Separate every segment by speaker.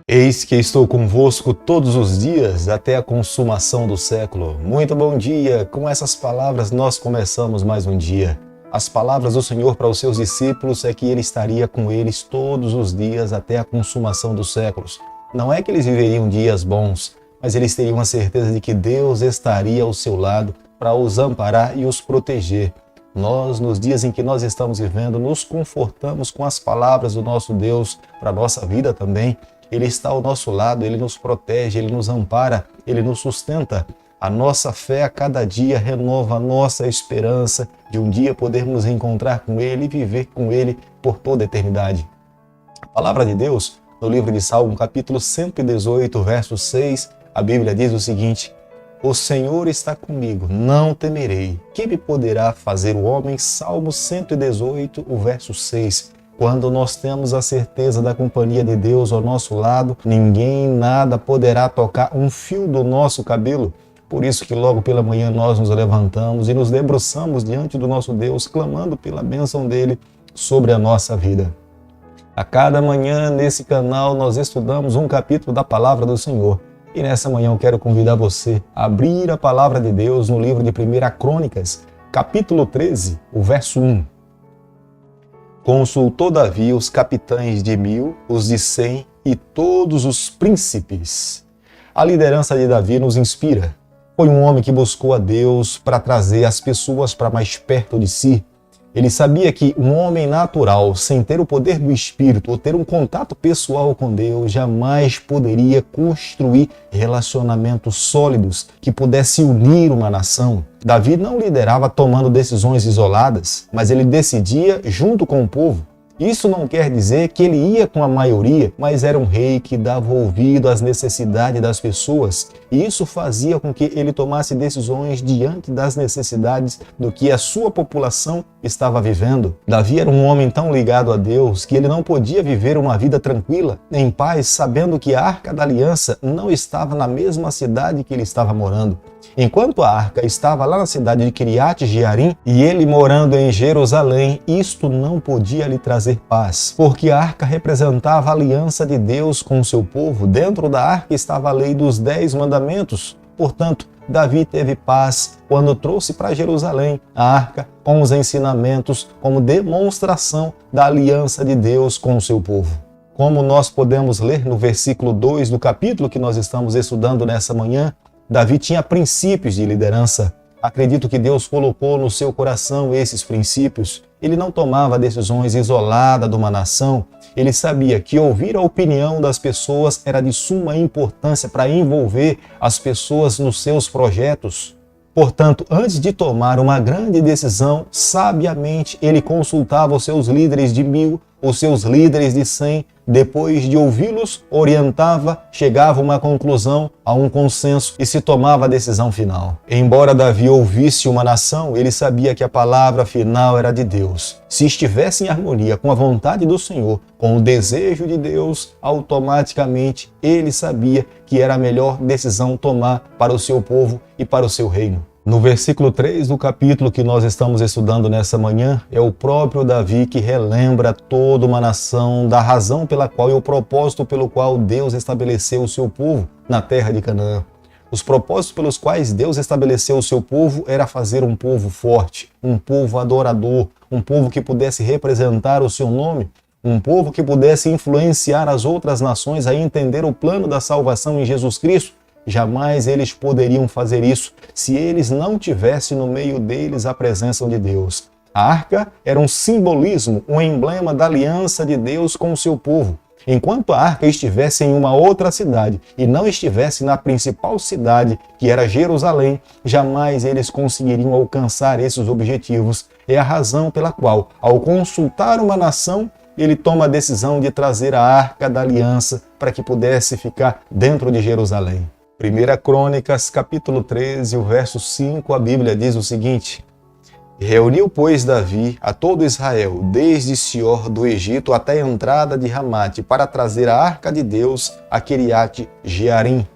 Speaker 1: Eis que estou convosco todos os dias, até a consumação do século. Muito bom dia! Com essas palavras nós começamos mais um dia. As palavras do Senhor para os seus discípulos é que Ele estaria com eles todos os dias até a consumação dos séculos. Não é que eles viveriam dias bons, mas eles teriam a certeza de que Deus estaria ao seu lado para os amparar e os proteger. Nós, nos dias em que nós estamos vivendo, nos confortamos com as palavras do nosso Deus para a nossa vida também. Ele está ao nosso lado, Ele nos protege, Ele nos ampara, Ele nos sustenta. A nossa fé a cada dia renova a nossa esperança de um dia podermos nos encontrar com Ele e viver com Ele por toda a eternidade. A palavra de Deus, no livro de Salmo, capítulo 118, verso 6, a Bíblia diz o seguinte: O Senhor está comigo, não temerei. Que me poderá fazer o homem? Salmo 118, o verso 6. Quando nós temos a certeza da companhia de Deus ao nosso lado, ninguém, nada poderá tocar um fio do nosso cabelo. Por isso que logo pela manhã nós nos levantamos e nos debruçamos diante do nosso Deus, clamando pela bênção dele sobre a nossa vida. A cada manhã nesse canal nós estudamos um capítulo da Palavra do Senhor. E nessa manhã eu quero convidar você a abrir a Palavra de Deus no livro de 1 Crônicas, capítulo 13, o verso 1. Consultou Davi os capitães de 1000, os de 100 e todos os príncipes. A liderança de Davi nos inspira. Foi um homem que buscou a Deus para trazer as pessoas para mais perto de si. Ele sabia que um homem natural, sem ter o poder do Espírito ou ter um contato pessoal com Deus, jamais poderia construir relacionamentos sólidos que pudessem unir uma nação. Davi não liderava tomando decisões isoladas, mas ele decidia junto com o povo. Isso não quer dizer que ele ia com a maioria, mas era um rei que dava ouvido às necessidades das pessoas. E isso fazia com que ele tomasse decisões diante das necessidades do que a sua população estava vivendo. Davi era um homem tão ligado a Deus que ele não podia viver uma vida tranquila, em paz, sabendo que a Arca da Aliança não estava na mesma cidade que ele estava morando. Enquanto a arca estava lá na cidade de Kiriat Jearim e ele morando em Jerusalém, isto não podia lhe trazer paz, porque a arca representava a aliança de Deus com o seu povo. Dentro da arca estava a lei dos 10 mandamentos. Portanto, Davi teve paz quando trouxe para Jerusalém a arca com os ensinamentos como demonstração da aliança de Deus com o seu povo. Como nós podemos ler no versículo 2 do capítulo que nós estamos estudando nessa manhã, Davi tinha princípios de liderança. Acredito que Deus colocou no seu coração esses princípios. Ele não tomava decisões isoladas de uma nação. Ele sabia que ouvir a opinião das pessoas era de suma importância para envolver as pessoas nos seus projetos. Portanto, antes de tomar uma grande decisão, sabiamente ele consultava os seus líderes de 1000, os seus líderes de 100. Depois de ouvi-los, orientava, chegava a uma conclusão, a um consenso e se tomava a decisão final. Embora Davi ouvisse uma nação, ele sabia que a palavra final era de Deus. Se estivesse em harmonia com a vontade do Senhor, com o desejo de Deus, automaticamente ele sabia que era a melhor decisão tomar para o seu povo e para o seu reino. No versículo 3 do capítulo que nós estamos estudando nessa manhã, é o próprio Davi que relembra toda uma nação da razão pela qual e o propósito pelo qual Deus estabeleceu o seu povo na terra de Canaã. Os propósitos pelos quais Deus estabeleceu o seu povo era fazer um povo forte, um povo adorador, um povo que pudesse representar o seu nome, um povo que pudesse influenciar as outras nações a entender o plano da salvação em Jesus Cristo. Jamais eles poderiam fazer isso se eles não tivessem no meio deles a presença de Deus. A arca era um simbolismo, um emblema da aliança de Deus com o seu povo. Enquanto a arca estivesse em uma outra cidade e não estivesse na principal cidade, que era Jerusalém, jamais eles conseguiriam alcançar esses objetivos. É a razão pela qual, ao consultar uma nação, ele toma a decisão de trazer a arca da aliança para que pudesse ficar dentro de Jerusalém. 1 Crônicas, capítulo 13, o verso 5, a Bíblia diz o seguinte: Reuniu, pois, Davi a todo Israel, desde Sior do Egito até a entrada de Ramate, para trazer a arca de Deus a Kiriat Jearim.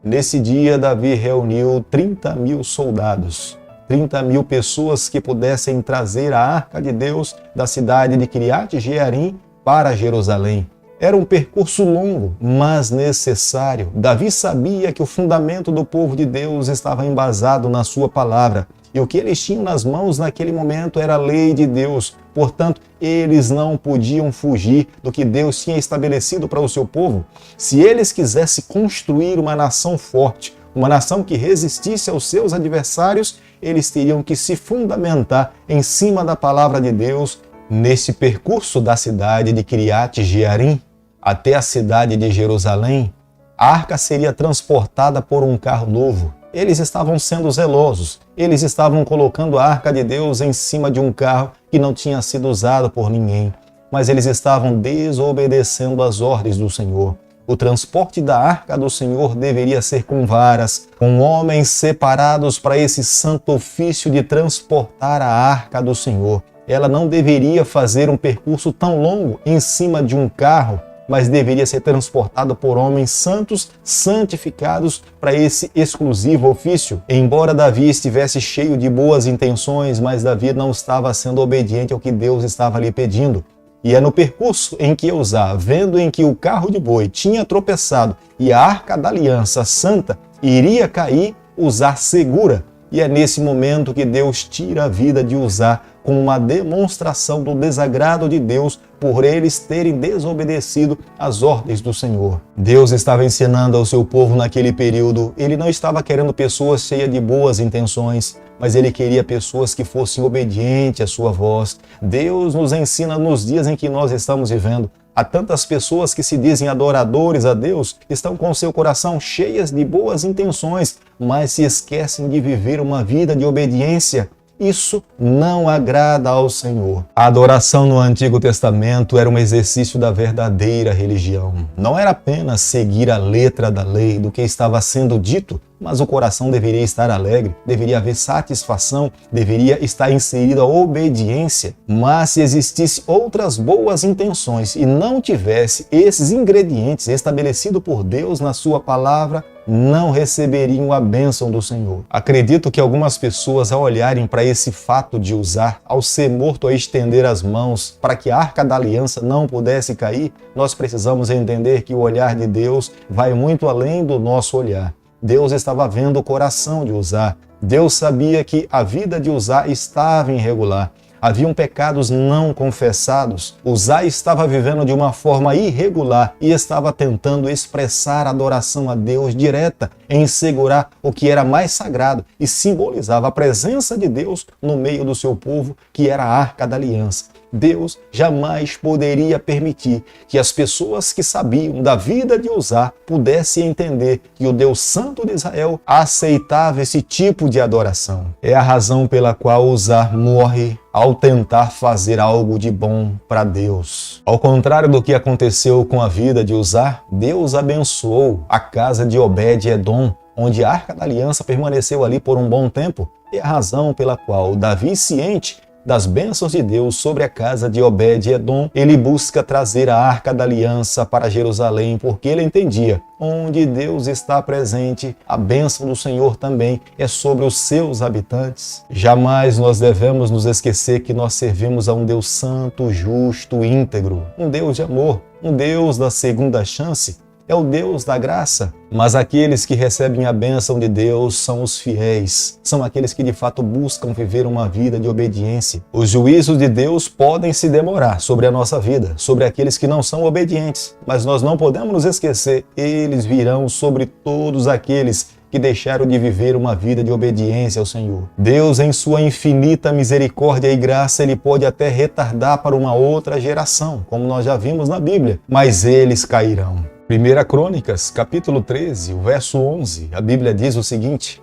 Speaker 1: Nesse dia, Davi reuniu 30.000 soldados, 30.000 pessoas que pudessem trazer a arca de Deus da cidade de Kiriat Jearim para Jerusalém. Era um percurso longo, mas necessário. Davi sabia que o fundamento do povo de Deus estava embasado na sua palavra. E o que eles tinham nas mãos naquele momento era a lei de Deus. Portanto, eles não podiam fugir do que Deus tinha estabelecido para o seu povo. Se eles quisessem construir uma nação forte, uma nação que resistisse aos seus adversários, eles teriam que se fundamentar em cima da palavra de Deus. Nesse percurso da cidade de Kiriat Jearim até a cidade de Jerusalém, a arca seria transportada por um carro novo. Eles estavam sendo zelosos, eles estavam colocando a arca de Deus em cima de um carro que não tinha sido usado por ninguém, mas eles estavam desobedecendo às ordens do Senhor. O transporte da arca do Senhor deveria ser com varas, com homens separados para esse santo ofício de transportar a arca do Senhor. Ela não deveria fazer um percurso tão longo em cima de um carro, mas deveria ser transportado por homens santos, santificados para esse exclusivo ofício. Embora Davi estivesse cheio de boas intenções, mas Davi não estava sendo obediente ao que Deus estava lhe pedindo. E é no percurso em que Uzá, vendo em que o carro de boi tinha tropeçado e a arca da aliança santa iria cair, Uzá segura. E é nesse momento que Deus tira a vida de Uzá, com uma demonstração do desagrado de Deus por eles terem desobedecido às ordens do Senhor. Deus estava ensinando ao seu povo naquele período. Ele não estava querendo pessoas cheias de boas intenções, mas ele queria pessoas que fossem obedientes à sua voz. Deus nos ensina nos dias em que nós estamos vivendo. Há tantas pessoas que se dizem adoradores a Deus, estão com seu coração cheias de boas intenções, mas se esquecem de viver uma vida de obediência. Isso não agrada ao Senhor. A adoração no Antigo Testamento era um exercício da verdadeira religião. Não era apenas seguir a letra da lei, do que estava sendo dito, mas o coração deveria estar alegre, deveria haver satisfação, deveria estar inserida a obediência. Mas se existisse outras boas intenções e não tivesse esses ingredientes estabelecidos por Deus na sua palavra, não receberiam a bênção do Senhor. Acredito que algumas pessoas, ao olharem para esse fato de Uzá, ao ser morto, a estender as mãos para que a arca da aliança não pudesse cair, nós precisamos entender que o olhar de Deus vai muito além do nosso olhar. Deus estava vendo o coração de Uzá. Deus sabia que a vida de Uzá estava irregular. Haviam pecados não confessados. Uzá estava vivendo de uma forma irregular e estava tentando expressar adoração a Deus direta, em segurar o que era mais sagrado e simbolizava a presença de Deus no meio do seu povo, que era a Arca da Aliança. Deus jamais poderia permitir que as pessoas que sabiam da vida de Uzá pudessem entender que o Deus Santo de Israel aceitava esse tipo de adoração. É a razão pela qual Uzá morre ao tentar fazer algo de bom para Deus. Ao contrário do que aconteceu com a vida de Uzá, Deus abençoou a casa de Obed-Edom, onde a Arca da Aliança permaneceu ali por um bom tempo. É a razão pela qual Davi, ciente das bênçãos de Deus sobre a casa de Obed-Edom, ele busca trazer a Arca da Aliança para Jerusalém, porque ele entendia, onde Deus está presente, a bênção do Senhor também é sobre os seus habitantes. Jamais nós devemos nos esquecer que nós servimos a um Deus santo, justo, íntegro, um Deus de amor, um Deus da segunda chance. É o Deus da graça, mas aqueles que recebem a bênção de Deus são os fiéis, são aqueles que de fato buscam viver uma vida de obediência. Os juízos de Deus podem se demorar sobre a nossa vida, sobre aqueles que não são obedientes, mas nós não podemos nos esquecer, eles virão sobre todos aqueles que deixaram de viver uma vida de obediência ao Senhor. Deus, em sua infinita misericórdia e graça, Ele pode até retardar para uma outra geração, como nós já vimos na Bíblia, mas eles cairão. 1 Crônicas, capítulo 13, o verso 11, a Bíblia diz o seguinte: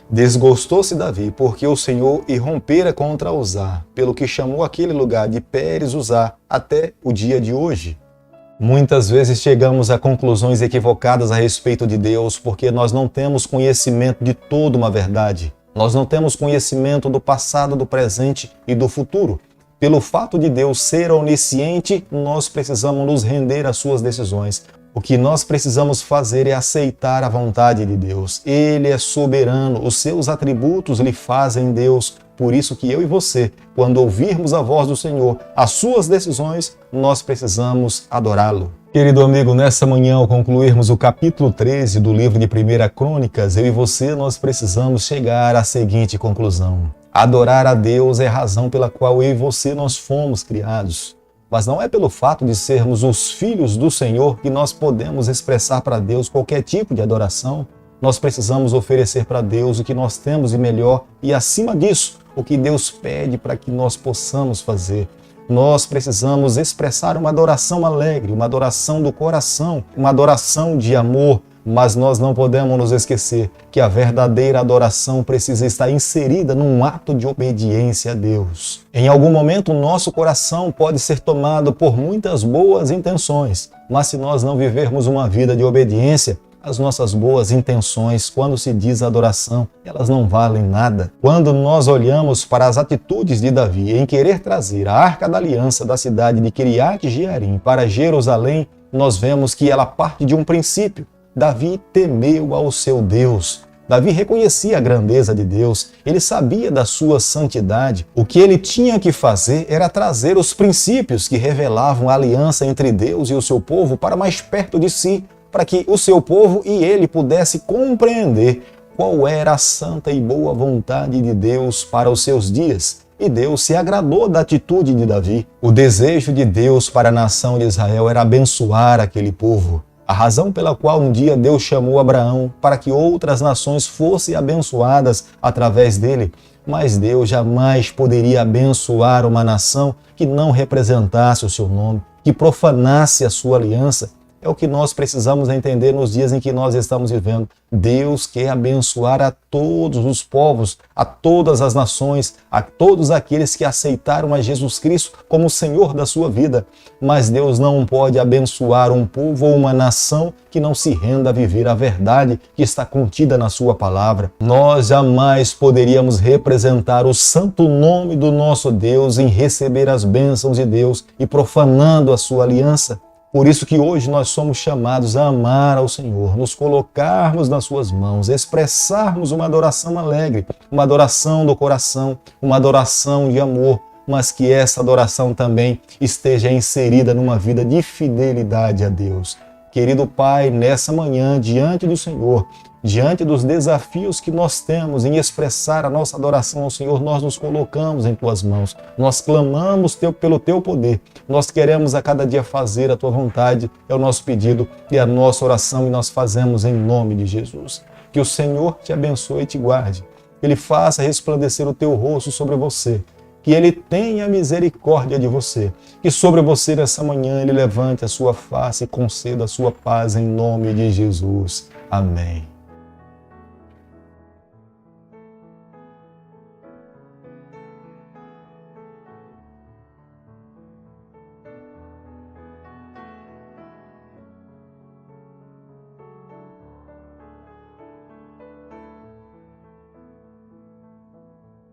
Speaker 1: Desgostou-se Davi, porque o Senhor irrompera contra Uzá, pelo que chamou aquele lugar de Pérez Uzá até o dia de hoje. Muitas vezes chegamos a conclusões equivocadas a respeito de Deus porque nós não temos conhecimento de toda uma verdade. Nós não temos conhecimento do passado, do presente e do futuro. Pelo fato de Deus ser onisciente, nós precisamos nos render às suas decisões. O que nós precisamos fazer é aceitar a vontade de Deus. Ele é soberano, os seus atributos lhe fazem Deus. Por isso que eu e você, quando ouvirmos a voz do Senhor, as suas decisões, nós precisamos adorá-lo. Querido amigo, nessa manhã, ao concluirmos o capítulo 13 do livro de 1 Crônicas, eu e você, nós precisamos chegar à seguinte conclusão. Adorar a Deus é a razão pela qual eu e você nós fomos criados. Mas não é pelo fato de sermos os filhos do Senhor que nós podemos expressar para Deus qualquer tipo de adoração. Nós precisamos oferecer para Deus o que nós temos de melhor e, acima disso, o que Deus pede para que nós possamos fazer. Nós precisamos expressar uma adoração alegre, uma adoração do coração, uma adoração de amor, mas nós não podemos nos esquecer que a verdadeira adoração precisa estar inserida num ato de obediência a Deus. Em algum momento, o nosso coração pode ser tomado por muitas boas intenções, mas se nós não vivermos uma vida de obediência, as nossas boas intenções, quando se diz adoração, elas não valem nada. Quando nós olhamos para as atitudes de Davi em querer trazer a Arca da Aliança da cidade de Kiriat Jearim para Jerusalém, nós vemos que ela parte de um princípio. Davi temeu ao seu Deus. Davi reconhecia a grandeza de Deus, ele sabia da sua santidade. O que ele tinha que fazer era trazer os princípios que revelavam a aliança entre Deus e o seu povo para mais perto de si, para que o seu povo e ele pudesse compreender qual era a santa e boa vontade de Deus para os seus dias. E Deus se agradou da atitude de Davi. O desejo de Deus para a nação de Israel era abençoar aquele povo. A razão pela qual um dia Deus chamou Abraão para que outras nações fossem abençoadas através dele. Mas Deus jamais poderia abençoar uma nação que não representasse o seu nome, que profanasse a sua aliança. É o que nós precisamos entender nos dias em que nós estamos vivendo. Deus quer abençoar a todos os povos, a todas as nações, a todos aqueles que aceitaram a Jesus Cristo como o Senhor da sua vida. Mas Deus não pode abençoar um povo ou uma nação que não se renda a viver a verdade que está contida na sua palavra. Nós jamais poderíamos representar o santo nome do nosso Deus em receber as bênçãos de Deus e profanando a sua aliança. Por isso que hoje nós somos chamados a amar ao Senhor, nos colocarmos nas suas mãos, expressarmos uma adoração alegre, uma adoração do coração, uma adoração de amor, mas que essa adoração também esteja inserida numa vida de fidelidade a Deus. Querido Pai, nessa manhã, diante do Senhor, diante dos desafios que nós temos em expressar a nossa adoração ao Senhor, nós nos colocamos em Tuas mãos. Nós clamamos pelo Teu poder. Nós queremos a cada dia fazer a Tua vontade. É o nosso pedido e a nossa oração e nós fazemos em nome de Jesus. Que o Senhor te abençoe e te guarde. Que Ele faça resplandecer o Teu rosto sobre você. Que Ele tenha misericórdia de você. Que sobre você nessa manhã Ele levante a sua face e conceda a sua paz em nome de Jesus. Amém.